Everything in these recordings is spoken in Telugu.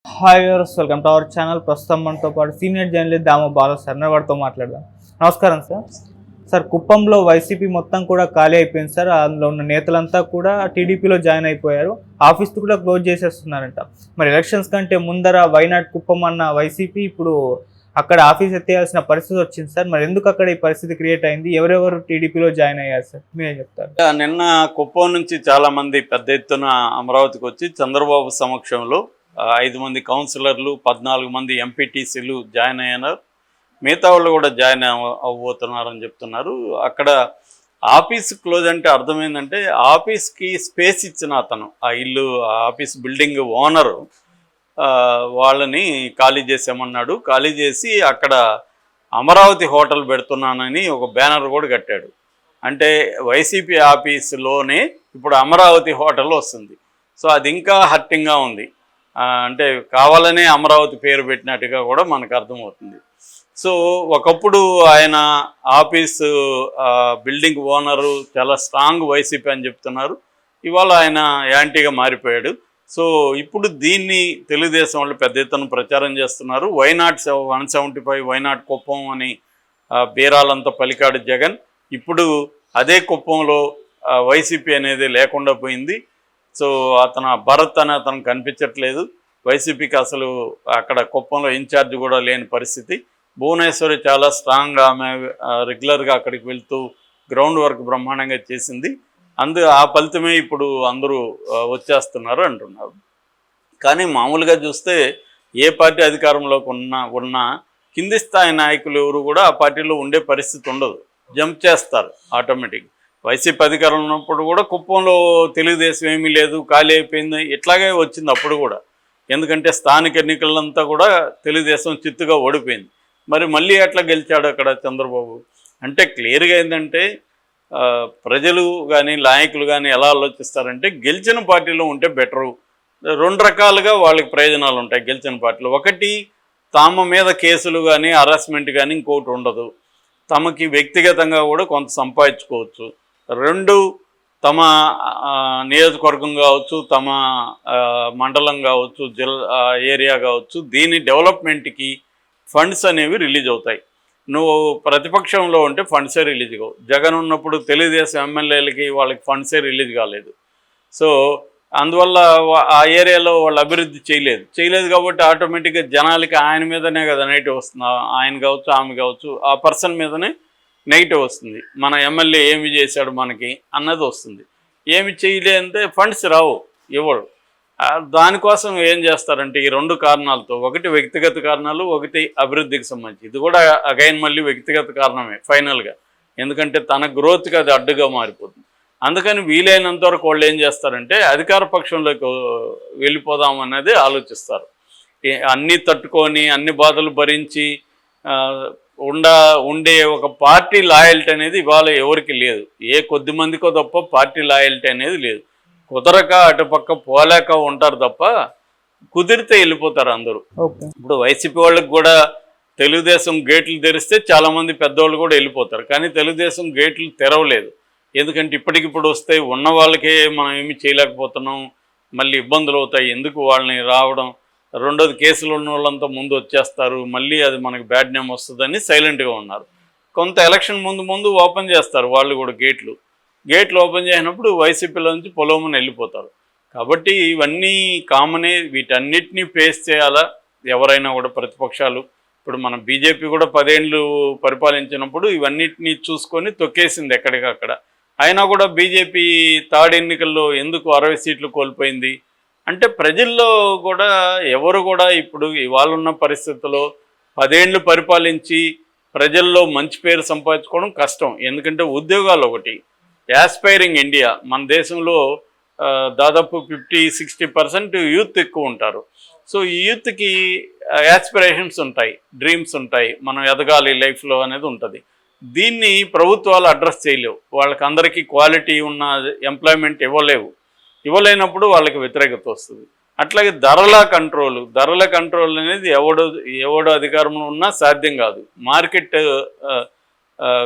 Hi viewers, welcome to our channel. ప్రస్తుతం మనతో పాటు సీనియర్ జర్నలిస్ట్ దామ బాల సార్ వారితో మాట్లాడదాం. నమస్కారం సార్. సార్, కుప్పంలో వైసీపీ మొత్తం కూడా ఖాళీ అయిపోయింది సార్. అందులో ఉన్న నేతలంతా కూడా టీడీపీలో జాయిన్ అయిపోయారు. ఆఫీస్ కూడా క్లోజ్ చేసేస్తున్నారంట. మరి ఎలక్షన్స్ కంటే ముందర వైనాడ్ కుప్పం అన్న వైసీపీ ఇప్పుడు అక్కడ ఆఫీస్ ఎత్తేయాల్సిన పరిస్థితి వచ్చింది సార్. మరి ఎందుకు అక్కడ ఈ పరిస్థితి క్రియేట్ అయింది? ఎవరెవరు టీడీపీలో జాయిన్ అయ్యారు సార్? మీరే చెప్తారు. నిన్న కుప్పం నుంచి చాలా మంది పెద్ద ఎత్తున అమరావతికి వచ్చి చంద్రబాబు సమక్షంలో 5 మంది కౌన్సిలర్లు, 14 మంది ఎంపీటీసీలు జాయిన్ అయ్యారు. మిగతా వాళ్ళు కూడా జాయిన్ అవ్వబోతున్నారని చెప్తున్నారు. అక్కడ ఆఫీస్ క్లోజ్ అంటే అర్థమైందంటే ఆఫీస్కి స్పేస్ ఇచ్చిన అతను, ఆ ఇల్లు ఆఫీస్ బిల్డింగ్ ఓనరు వాళ్ళని ఖాళీ చేసామన్నాడు. ఖాళీ చేసి అక్కడ అమరావతి హోటల్ పెడుతున్నానని ఒక బ్యానర్ కూడా కట్టాడు. అంటే వైసీపీ ఆఫీసులోనే ఇప్పుడు అమరావతి హోటల్ వస్తుంది. సో అది ఇంకా హర్టింగ్గా ఉంది. అంటే కావాలనే అమరావతి పేరు పెట్టినట్టుగా కూడా మనకు అర్థమవుతుంది. సో ఒకప్పుడు ఆయన ఆఫీసు బిల్డింగ్ ఓనరు చాలా స్ట్రాంగ్ వైసీపీ అని చెప్తున్నారు. ఇవాళ ఆయన యాంటీగా మారిపోయాడు. సో ఇప్పుడు దీన్ని తెలుగుదేశం వాళ్ళు పెద్ద ఎత్తున ప్రచారం చేస్తున్నారు. వైనాట్ 175 వైనాట్ కుప్పం అని బీరాలంతా పలికాడు జగన్. ఇప్పుడు అదే కుప్పంలో వైసీపీ అనేది లేకుండా పోయింది. సో భరత్ అని అతను కనిపించట్లేదు. వైసీపీకి అసలు అక్కడ కుప్పంలో ఇన్ఛార్జ్ కూడా లేని పరిస్థితి. భువనేశ్వరి చాలా స్ట్రాంగ్, ఆమె రెగ్యులర్గా అక్కడికి వెళ్తూ గ్రౌండ్ వర్క్ బ్రహ్మాండంగా చేసింది. ఆ ఫలితమే ఇప్పుడు అందరూ వచ్చేస్తున్నారు అంటున్నారు. కానీ మామూలుగా చూస్తే ఏ పార్టీ అధికారంలోకి ఉన్నా కింది స్థాయి నాయకులు ఎవరు కూడా ఆ పార్టీలో ఉండే పరిస్థితి ఉండదు. జంప్ చేస్తారు ఆటోమేటిక్. వైసీపీ అధికారంలో ఉన్నప్పుడు కూడా కుప్పంలో తెలుగుదేశం ఏమీ లేదు, ఖాళీ అయిపోయింది, ఇట్లాగే వచ్చింది అప్పుడు కూడా. ఎందుకంటే స్థానిక ఎన్నికలంతా కూడా తెలుగుదేశం చిత్తుగా ఓడిపోయింది. మరి మళ్ళీ ఎట్లా గెలిచాడు అక్కడ చంద్రబాబు? అంటే క్లియర్గా ఏంటంటే ప్రజలు కానీ నాయకులు కానీ ఎలా ఆలోచిస్తారంటే గెలిచిన పార్టీలో ఉంటే బెటరు. 2 రకాలుగా వాళ్ళకి ప్రయోజనాలు ఉంటాయి గెలిచిన పార్టీలో. ఒకటి, తమ మీద కేసులు కానీ హరాస్మెంట్ కానీ ఇంకోటి ఉండదు. తమకి వ్యక్తిగతంగా కూడా కొంత సంపాదించుకోవచ్చు. 2, తమ నియోజకవర్గం కావచ్చు, తమ మండలం కావచ్చు, ఏరియా కావచ్చు, దీని డెవలప్మెంట్కి ఫండ్స్ అనేవి రిలీజ్ అవుతాయి. నువ్వు ప్రతిపక్షంలో ఉంటే ఫండ్సే రిలీజ్ కావు. జగన్ ఉన్నప్పుడు తెలుగుదేశం ఎమ్మెల్యేలకి వాళ్ళకి ఫండ్సే రిలీజ్ కాలేదు. సో అందువల్ల ఆ ఏరియాలో వాళ్ళు అభివృద్ధి చేయలేదు కాబట్టి ఆటోమేటిక్గా జనాలకి ఆయన మీదనే కదా నెగిటివ్ వస్తుంది. ఆయన కావచ్చు, ఆమె కావచ్చు, ఆ పర్సన్ మీదనే నెగిటివ్ వస్తుంది. మన ఎమ్మెల్యే ఏమి చేశాడు మనకి అన్నది వస్తుంది. ఏమి చేయలేదంటే ఫండ్స్ రావు, ఇవ్వడు. దానికోసం ఏం చేస్తారంటే ఈ 2 కారణాలతో, ఒకటి వ్యక్తిగత కారణాలు, ఒకటి అభివృద్ధికి సంబంధించి. ఇది కూడా అగైన్ మళ్ళీ వ్యక్తిగత కారణమే ఫైనల్గా. ఎందుకంటే తన గ్రోత్కి అది అడ్డుగా మారిపోతుంది. అందుకని వీలైనంత వరకు వాళ్ళు ఏం చేస్తారంటే అధికార పక్షంలోకి వెళ్ళిపోదాం అనేది ఆలోచిస్తారు. అన్నీ తట్టుకొని అన్ని బాధలు భరించి ఉండే ఒక పార్టీ లాయల్టీ అనేది ఇవాళ ఎవరికి లేదు. ఏ కొద్ది మందికో తప్ప పార్టీ లాయల్టీ అనేది లేదు. కుదరక అటుపక్క పోలేక ఉంటారు తప్ప కుదిరితే వెళ్ళిపోతారు అందరూ. ఇప్పుడు వైసీపీ వాళ్ళకి కూడా తెలుగుదేశం గేట్లు తెరిస్తే చాలామంది పెద్దవాళ్ళు కూడా వెళ్ళిపోతారు. కానీ తెలుగుదేశం గేట్లు తెరవలేదు. ఎందుకంటే ఇప్పటికిప్పుడు వస్తే ఉన్న వాళ్ళకే మనం ఏమి చేయలేకపోతున్నాం, మళ్ళీ ఇబ్బందులు అవుతాయి, ఎందుకు వాళ్ళని రావడం. 2వది, కేసులు ఉన్న వాళ్ళంతా ముందు వచ్చేస్తారు, మళ్ళీ అది మనకు బ్యాడ్ నేమ్ వస్తుందని సైలెంట్గా ఉన్నారు. కొంత ఎలక్షన్ ముందు ఓపెన్ చేస్తారు వాళ్ళు కూడా గేట్లు ఓపెన్ చేసినప్పుడు వైసీపీలో నుంచి పొలవమని వెళ్ళిపోతారు. కాబట్టి ఇవన్నీ కామనే. వీటన్నిటినీ ఫేస్ చేయాలా ఎవరైనా కూడా ప్రతిపక్షాలు. ఇప్పుడు మన బీజేపీ కూడా 10 ఏళ్ళు పరిపాలించినప్పుడు ఇవన్నిటినీ చూసుకొని తొక్కేసింది ఎక్కడికక్కడ. అయినా కూడా బీజేపీ థర్డ్ ఎన్నికల్లో ఎందుకు 60 సీట్లు కోల్పోయింది అంటే ప్రజల్లో కూడా ఎవరు కూడా ఇప్పుడు ఇవాళ ఉన్న పరిస్థితుల్లో 10 ఏళ్ళు పరిపాలించి ప్రజల్లో మంచి పేరు సంపాదించుకోవడం కష్టం. ఎందుకంటే ఉద్యోగాలు ఒకటి, యాస్పైరింగ్ ఇండియా. మన దేశంలో దాదాపు 50-60% యూత్ ఎక్కువ ఉంటారు. సో ఈ యూత్కి యాస్పిరేషన్స్ ఉంటాయి, డ్రీమ్స్ ఉంటాయి, మనం ఎదగాలి లైఫ్లో అనేది ఉంటుంది. దీన్ని ప్రభుత్వాలు అడ్రస్ చేయలేవు. వాళ్ళకి అందరికీ క్వాలిటీ ఉన్న ఎంప్లాయ్మెంట్ ఇవ్వలేనప్పుడు వాళ్ళకి వ్యతిరేకత వస్తుంది. అట్లాగే ధరల కంట్రోల్ అనేది ఎవడు అధికారంలో ఉన్నా సాధ్యం కాదు. మార్కెట్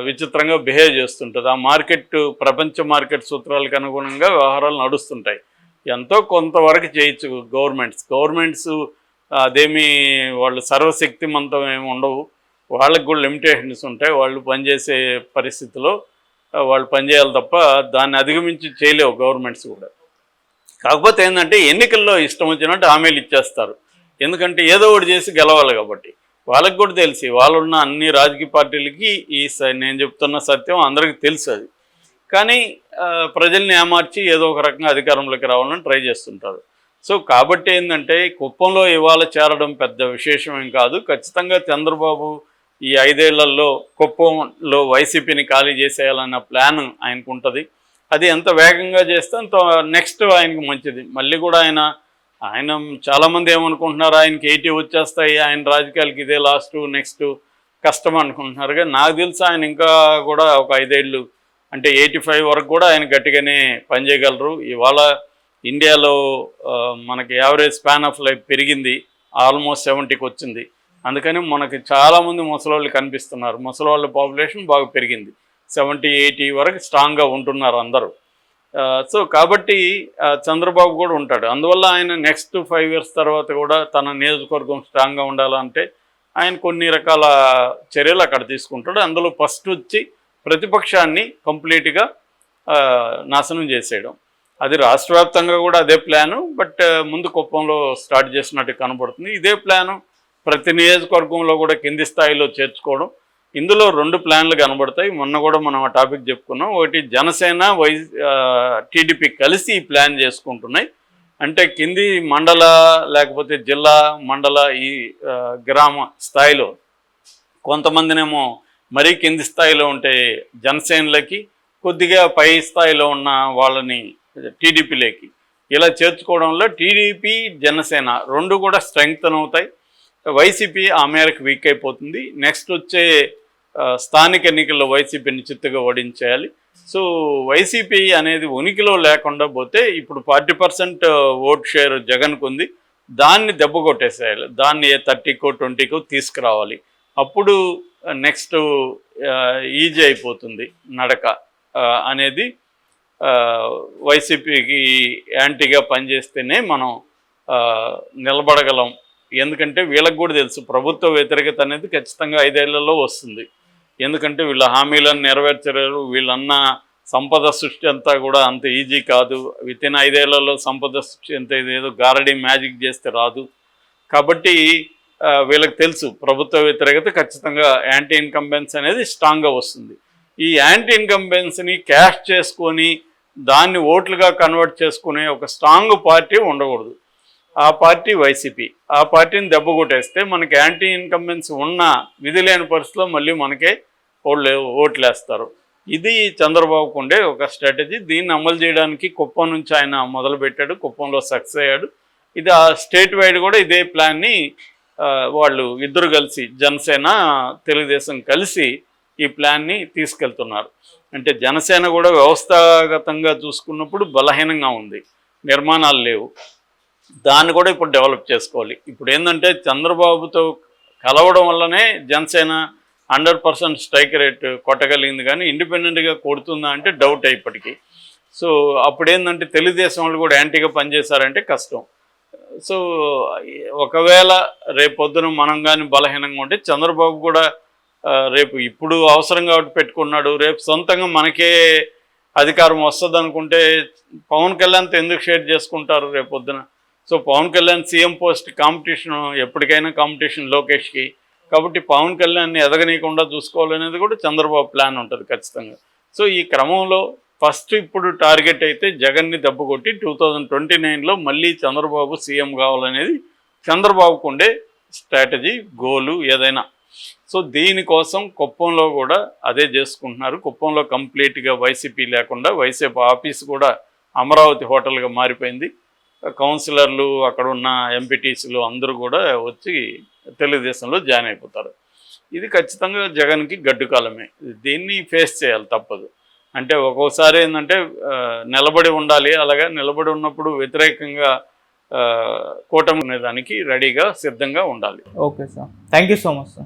విచిత్రంగా బిహేవ్ చేస్తుంటుంది. ఆ మార్కెట్ ప్రపంచ మార్కెట్ సూత్రాలకు అనుగుణంగా వ్యవహారాలు నడుస్తుంటాయి. ఎంతో కొంతవరకు చేయొచ్చు గవర్నమెంట్స్ అదేమి వాళ్ళు సర్వశక్తిమంతం ఏమి ఉండవు. వాళ్ళకి కూడా లిమిటేషన్స్ ఉంటాయి. వాళ్ళు పనిచేసే పరిస్థితిలో వాళ్ళు పనిచేయాలి తప్ప దాన్ని అధిగమించి చేయలేవు గవర్నమెంట్స్ కూడా. కాకపోతే ఏంటంటే ఎన్నికల్లో ఇష్టం వచ్చినట్టు హామీలు ఇచ్చేస్తారు. ఎందుకంటే ఏదో ఒకటి చేసి గెలవాలి కాబట్టి. వాళ్ళకి కూడా తెలిసి వాళ్ళున్న అన్ని రాజకీయ పార్టీలకి నేను చెప్తున్న సత్యం అందరికీ తెలుసు అది. కానీ ప్రజల్ని ఏమార్చి ఏదో ఒక రకంగా అధికారంలోకి రావాలని ట్రై చేస్తుంటారు. సో కాబట్టి ఏంటంటే కుప్పంలో ఇవాళ చేరడం పెద్ద విశేషమేం కాదు. ఖచ్చితంగా చంద్రబాబు ఈ 5 ఏళ్లలో కుప్పంలో వైసీపీని ఖాళీ చేసేయాలన్న ప్లాన్ ఆయనకు ఉంటుంది. అది ఎంత వేగంగా చేస్తే అంత నెక్స్ట్ ఆయనకు మంచిది. మళ్ళీ కూడా ఆయన చాలామంది ఏమనుకుంటున్నారు, ఆయనకి 80 వచ్చేస్తాయి, ఆయన రాజకీయాలకి ఇదే లాస్ట్, నెక్స్ట్ కష్టం అనుకుంటున్నారు. కానీ నాకు తెలిసి ఆయన ఇంకా కూడా ఒక 5 ఏళ్ళు అంటే 85 వరకు కూడా ఆయన గట్టిగానే పనిచేయగలరు. ఇవాళ ఇండియాలో మనకి యావరేజ్ స్పాన్ ఆఫ్ లైఫ్ పెరిగింది, ఆల్మోస్ట్ 70కి వచ్చింది. అందుకని మనకి చాలామంది ముసలోళ్ళు కనిపిస్తున్నారు. ముసలోళ్ళ పాపులేషన్ బాగా పెరిగింది, 70-80 వరకు స్ట్రాంగ్గా ఉంటున్నారు అందరూ. సో కాబట్టి చంద్రబాబు కూడా ఉంటాడు. అందువల్ల ఆయన నెక్స్ట్ 5 ఇయర్స్ తర్వాత కూడా తన నియోజకవర్గం స్ట్రాంగ్గా ఉండాలంటే ఆయన కొన్ని రకాల చర్యలు అక్కడ తీసుకుంటాడు. అందులో ఫస్ట్ వచ్చి ప్రతిపక్షాన్ని కంప్లీట్గా నాశనం చేసేయడం. అది రాష్ట్ర వ్యాప్తంగా కూడా అదే ప్లాను, బట్ ముందు కుప్పంలో స్టార్ట్ చేసినట్టు కనబడుతుంది. ఇదే ప్లాను ప్రతి నియోజకవర్గంలో కూడా కింది స్థాయిలో చేర్చుకోవడం. ఇందులో 2 ప్లాన్లు కనబడతాయి. మొన్న కూడా మనం ఆ టాపిక్ చెప్పుకున్నాం. ఒకటి జనసేన టీడీపీ కలిసి ఈ ప్లాన్ చేసుకుంటున్నాయి. అంటే కింది మండల లేకపోతే జిల్లా మండల ఈ గ్రామ స్థాయిలో కొంతమందినేమో మరీ కింది స్థాయిలో ఉంటే జనసేనలకి, కొద్దిగా పై స్థాయిలో ఉన్న వాళ్ళని టీడీపీలోకి ఇలా చేర్చుకోవడంలో టీడీపీ జనసేన 2 కూడా స్ట్రెంగ్తన్ అవుతాయి. వైసీపీ ఆ మేరకు వీక్ అయిపోతుంది. నెక్స్ట్ వచ్చే స్థానిక ఎన్నికల్లో వైసీపీని చిత్తుగా ఓడించేయాలి. సో వైసీపీ అనేది ఉనికిలో లేకుండా పోతే ఇప్పుడు 40% ఓట్ షేర్ జగన్కు ఉంది. దాన్ని దెబ్బ కొట్టేసేయాలి. దాన్ని 30కో 20కో తీసుకురావాలి. అప్పుడు నెక్స్ట్ ఈజీ అయిపోతుంది నడక అనేది. వైసీపీకి యాంటీగా పనిచేస్తేనే మనం నిలబడగలం. ఎందుకంటే వీళ్ళకి కూడా తెలుసు ప్రభుత్వ వ్యతిరేకత అనేది ఖచ్చితంగా 5 ఏళ్లలో వస్తుంది. ఎందుకంటే వీళ్ళ హామీలను నెరవేర్చలేరు. వీళ్ళన్న సంపద సృష్టి అంతా కూడా అంత ఈజీ కాదు. వితిన్ 5 ఏళ్లలో సంపద సృష్టి అంత ఇదేదో గారడీ మ్యాజిక్ చేస్తే రాదు. కాబట్టి వీళ్ళకి తెలుసు ప్రభుత్వ వ్యతిరేకత ఖచ్చితంగా యాంటీ ఇన్కంబెన్స్ అనేది స్ట్రాంగ్గా వస్తుంది. ఈ యాంటీ ఇన్కంబెన్స్ని క్యాష్ చేసుకొని దాన్ని ఓట్లుగా కన్వర్ట్ చేసుకునే ఒక స్ట్రాంగ్ పార్టీ ఉండకూడదు. ఆ పార్టీ వైసీపీ. ఆ పార్టీని దెబ్బ కొట్టేస్తే మనకి యాంటీ ఇన్కంబెన్స్ ఉన్న విధి లేని పరిస్థితిలో మళ్ళీ మనకే ఓట్లేస్తారు. ఇది చంద్రబాబుకు ఉండే ఒక స్ట్రాటజీ. దీన్ని అమలు చేయడానికి కుప్పం నుంచి ఆయన మొదలుపెట్టాడు. కుప్పంలో సక్సెస్ అయ్యాడు. ఇది ఆ స్టేట్ వైడ్ కూడా ఇదే ప్లాన్ని వాళ్ళు ఇద్దరు కలిసి జనసేన తెలుగుదేశం కలిసి ఈ ప్లాన్ని తీసుకెళ్తున్నారు. అంటే జనసేన కూడా వ్యవస్థాగతంగా చూసుకున్నప్పుడు బలహీనంగా ఉంది, నిర్మాణాలు లేవు. దాన్ని కూడా ఇప్పుడు డెవలప్ చేసుకోవాలి. ఇప్పుడు ఏంటంటే చంద్రబాబుతో కలవడం వల్లనే జనసేన 100% స్ట్రైక్ రేట్ కొట్టగలిగింది. కానీ ఇండిపెండెంట్గా కొడుతుందా అంటే డౌట్ ఇప్పటికీ. సో అప్పుడు ఏంటంటే తెలుగుదేశం వాళ్ళు కూడా యాంటీగా పనిచేశారంటే కష్టం. సో ఒకవేళ రేపొద్దున మనం కానీ బలహీనంగా ఉంటే చంద్రబాబు కూడా రేపు ఇప్పుడు అవసరం కాబట్టి పెట్టుకున్నాడు, రేపు సొంతంగా మనకే అధికారం వస్తుంది అనుకుంటే పవన్ కళ్యాణ్తో ఎందుకు షేర్ చేసుకుంటారు రేపొద్దున? So Pavan Kalyan CM post competition, ఎప్పటికైనా కాంపిటీషన్ లోకేష్కి. కాబట్టి పవన్ కళ్యాణ్ని ఎదగనీయకుండా చూసుకోవాలనేది కూడా చంద్రబాబు ప్లాన్ ఉంటుంది ఖచ్చితంగా. సో ఈ క్రమంలో ఫస్ట్ ఇప్పుడు టార్గెట్ అయితే జగన్ని దెబ్బ కొట్టి 2029లో మళ్ళీ చంద్రబాబు సీఎం కావాలనేది చంద్రబాబుకు ఉండే స్ట్రాటజీ, గోలు ఏదైనా. సో దీనికోసం కుప్పంలో కూడా అదే చేసుకుంటున్నారు. కుప్పంలో కంప్లీట్గా వైసీపీ లేకుండా వైసీపీ ఆఫీస్ కూడా అమరావతి హోటల్గా మారిపోయింది. కౌన్సిలర్లు, అక్కడ ఉన్న ఎంపీటీసీలు అందరూ కూడా వచ్చి తెలుగుదేశంలో జాయిన్ అయిపోతారు. ఇది ఖచ్చితంగా జగన్కి గడ్డుకాలమే. దీన్ని ఫేస్ చేయాలి, తప్పదు. అంటే ఒక్కోసారి ఏంటంటే నిలబడి ఉండాలి. అలాగా నిలబడి ఉన్నప్పుడు వ్యతిరేకంగా కూటమి దానికి రెడీగా సిద్ధంగా ఉండాలి. Okay sir, thank you so much sir.